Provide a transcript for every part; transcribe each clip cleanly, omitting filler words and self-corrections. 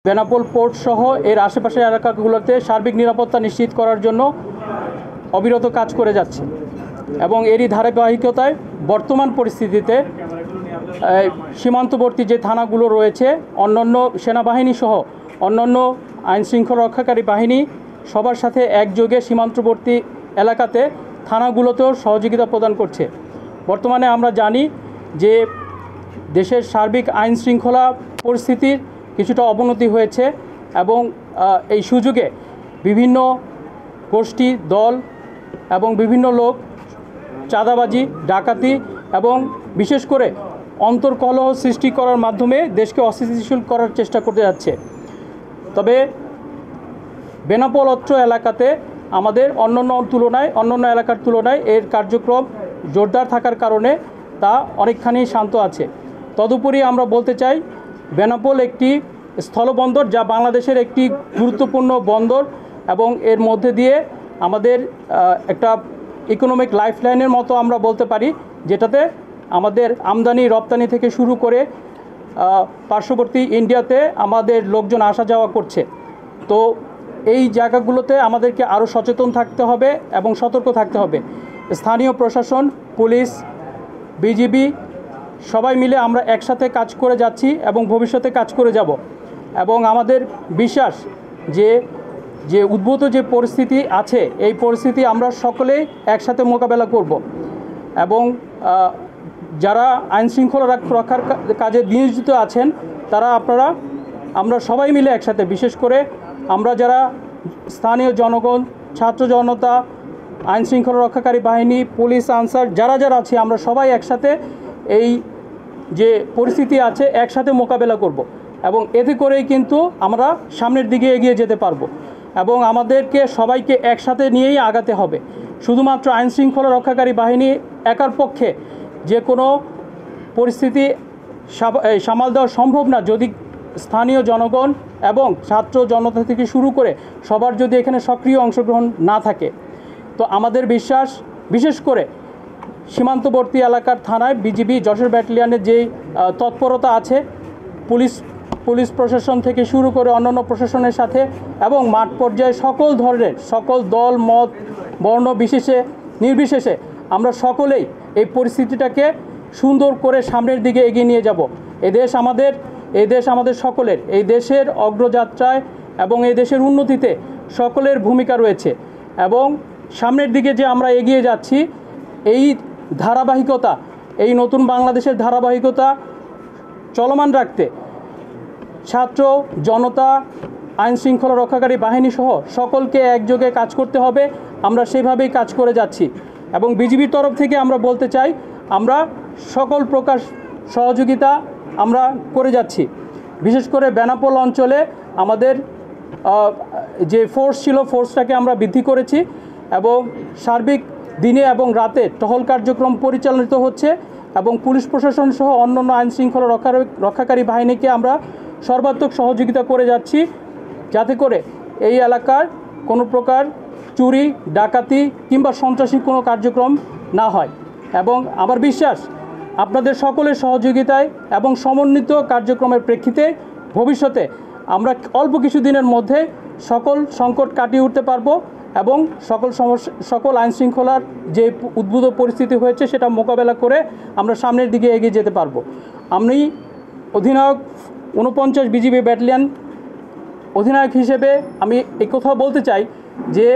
Benapole port সহ এর আশেপাশের এলাকাগুলোতে সার্বিক নিরাপত্তা নিশ্চিত করার জন্য অবিরত কাজ করে যাচ্ছে এবং এরই ধারাবাহিকতায় বর্তমান পরিস্থিতিতে সীমান্তবর্তী যে থানাগুলো রয়েছে অন্যান্য সেনাবাহিনী সহ অন্যান্য আইনশৃঙ্খলা রক্ষাকারী বাহিনী সবার সাথে একযোগে সীমান্তবর্তী এলাকাতে থানাগুলোতেও সহযোগিতা প্রদান করছে। বর্তমানে আমরা জানি যে দেশের সার্বিক আইন শৃঙ্খলা পরিস্থিতির কিছুটা অবনতি হয়েছে এবং এই সুযোগে বিভিন্ন গোষ্ঠী দল এবং বিভিন্ন লোক চাঁদাবাজি ডাকাতি এবং বিশেষ করে অন্তর্কলহ সৃষ্টি করার মাধ্যমে দেশকে অস্থিতিশীল করার চেষ্টা করতে যাচ্ছে। তবে বেনাপোল অত্র এলাকাতে আমাদের অন্যান্য এলাকার তুলনায় এর কার্যক্রম জোরদার থাকার কারণে তা অনেকখানি শান্ত আছে। তদুপরি আমরা বলতে চাই বেনাপোল একটি স্থলবন্দর যা বাংলাদেশের একটি গুরুত্বপূর্ণ বন্দর এবং এর মধ্যে দিয়ে আমাদের একটা ইকোনমিক লাইফলাইনের মতো আমরা বলতে পারি, যেটাতে আমাদের আমদানি রপ্তানি থেকে শুরু করে পার্শ্ববর্তী ইন্ডিয়াতে আমাদের লোকজন আসা যাওয়া করছে। তো এই জায়গাগুলোতে আমাদেরকে আরও সচেতন থাকতে হবে এবং সতর্ক থাকতে হবে। স্থানীয় প্রশাসন, পুলিশ, বিজিবি সবাই মিলে আমরা একসাথে কাজ করে যাচ্ছি এবং ভবিষ্যতে কাজ করে যাব এবং আমাদের বিশ্বাস যে উদ্ভূত যে পরিস্থিতি আছে এই পরিস্থিতি আমরা সকলেই একসাথে মোকাবেলা করব এবং যারা আইনশৃঙ্খলা রক্ষার কাজে নিয়োজিত আছেন তারা আমরা সবাই মিলে একসাথে, বিশেষ করে আমরা যারা স্থানীয় জনগণ, ছাত্র জনতা, আইনশৃঙ্খলা রক্ষাকারী বাহিনী, পুলিশ, আনসার যারা আছি আমরা সবাই একসাথে এই যে পরিস্থিতি আছে একসাথে মোকাবেলা করব এবং এতে করেই কিন্তু আমরা সামনের দিকে এগিয়ে যেতে পারবো এবং আমাদেরকে সবাইকে একসাথে নিয়েই আগাতে হবে। শুধুমাত্র আইনশৃঙ্খলা রক্ষাকারী বাহিনী একার পক্ষে যে কোনো পরিস্থিতি সামাল দেওয়া সম্ভব না যদি স্থানীয় জনগণ এবং ছাত্র জনতা থেকে শুরু করে সবার যদি এখানে সক্রিয় অংশগ্রহণ না থাকে। তো আমাদের বিশ্বাস, বিশেষ করে সীমান্তবর্তী এলাকার থানায় বিজিবি যশোর ব্যাটালিয়নের যেই তৎপরতা আছে, পুলিশ প্রশাসন থেকে শুরু করে অন্যান্য প্রশাসনের সাথে এবং মাঠ পর্যায়ে সকল দল মত বর্ণ নির্বিশেষে আমরা সকলেই এই পরিস্থিতিটাকে সুন্দর করে সামনের দিকে এগিয়ে নিয়ে যাব। এই দেশ আমাদের সকলের, এই দেশের অগ্রযাত্রায় এবং এই দেশের উন্নতিতে সকলের ভূমিকা রয়েছে এবং সামনের দিকে যে আমরা এগিয়ে যাচ্ছি এই ধারাবাহিকতা, এই নতুন বাংলাদেশের ধারাবাহিকতা চলমান রাখতে ছাত্র জনতা, আইনশৃঙ্খলা রক্ষাকারী বাহিনী সহ সকলকে একযোগে কাজ করতে হবে। আমরা সেভাবেই কাজ করে যাচ্ছি এবং বিজিবির তরফ থেকে আমরা বলতে চাই আমরা সকল প্রকার সহযোগিতা আমরা করে যাচ্ছি। বিশেষ করে বেনাপোল অঞ্চলে আমাদের যে ফোর্স ছিল ফোর্সটাকে আমরা বৃদ্ধি করেছি এবং সার্বিক দিনে এবং রাতে টহল কার্যক্রম পরিচালিত হচ্ছে এবং পুলিশ প্রশাসন সহ অন্যান্য আইনশৃঙ্খলা রক্ষাকারী বাহিনীকে আমরা সর্বাত্মক সহযোগিতা করে যাচ্ছি যাতে করে এই এলাকার কোনো প্রকার চুরি ডাকাতি কিংবা সন্ত্রাসী কোনো কার্যক্রম না হয় এবং আমার বিশ্বাস আপনাদের সকলের সহযোগিতায় এবং সমন্বিত কার্যক্রমের প্রেক্ষিতে ভবিষ্যতে আমরা অল্প কিছু দিনের মধ্যে সকল সংকট কাটিয়ে উঠতে পারবো এবং সকল আইনশৃঙ্খলার যে উদ্ভূত পরিস্থিতি হয়েছে সেটা মোকাবেলা করে আমরা সামনের দিকে এগিয়ে যেতে পারবো। আমি অধিনায়ক 49 বিজিবি ব্যাটালিয়ন অধিনায়ক হিসেবে আমি এই কথা বলতে চাই যে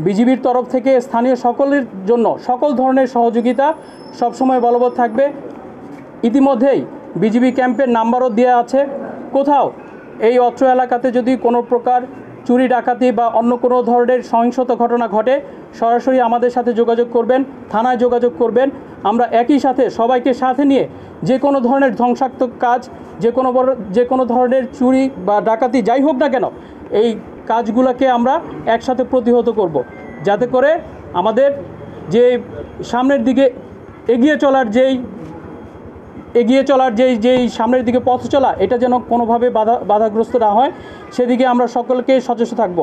বিজিবির তরফ থেকে স্থানীয় সকলের জন্য সকল ধরনের সহযোগিতা সবসময় বলবৎ থাকবে। ইতিমধ্যেই বিজিবি ক্যাম্পের নাম্বারও দেওয়া আছে। কোথাও এই অত্র এলাকাতে যদি কোনো প্রকার চুরি ডাকাতি বা অন্য কোনো ধরনের সহিংসতা ঘটনা ঘটে সরাসরি আমাদের সাথে যোগাযোগ করবেন, থানায় যোগাযোগ করবেন। আমরা একই সাথে সবাইকে সাথে নিয়ে যে কোনো ধরনের ধ্বংসাত্মক কাজ, যে কোনো ধরনের চুরি বা ডাকাতি যাই হোক না কেন এই কাজগুলোকে আমরা একসাথে প্রতিহত করব যাতে করে আমাদের যে সামনের দিকে এগিয়ে চলার যেই সামনের দিকে পথ চলা এটা যেন কোনোভাবে বাধাগ্রস্ত না হয় সেদিকে আমরা সকলকে সচেষ্ট থাকব।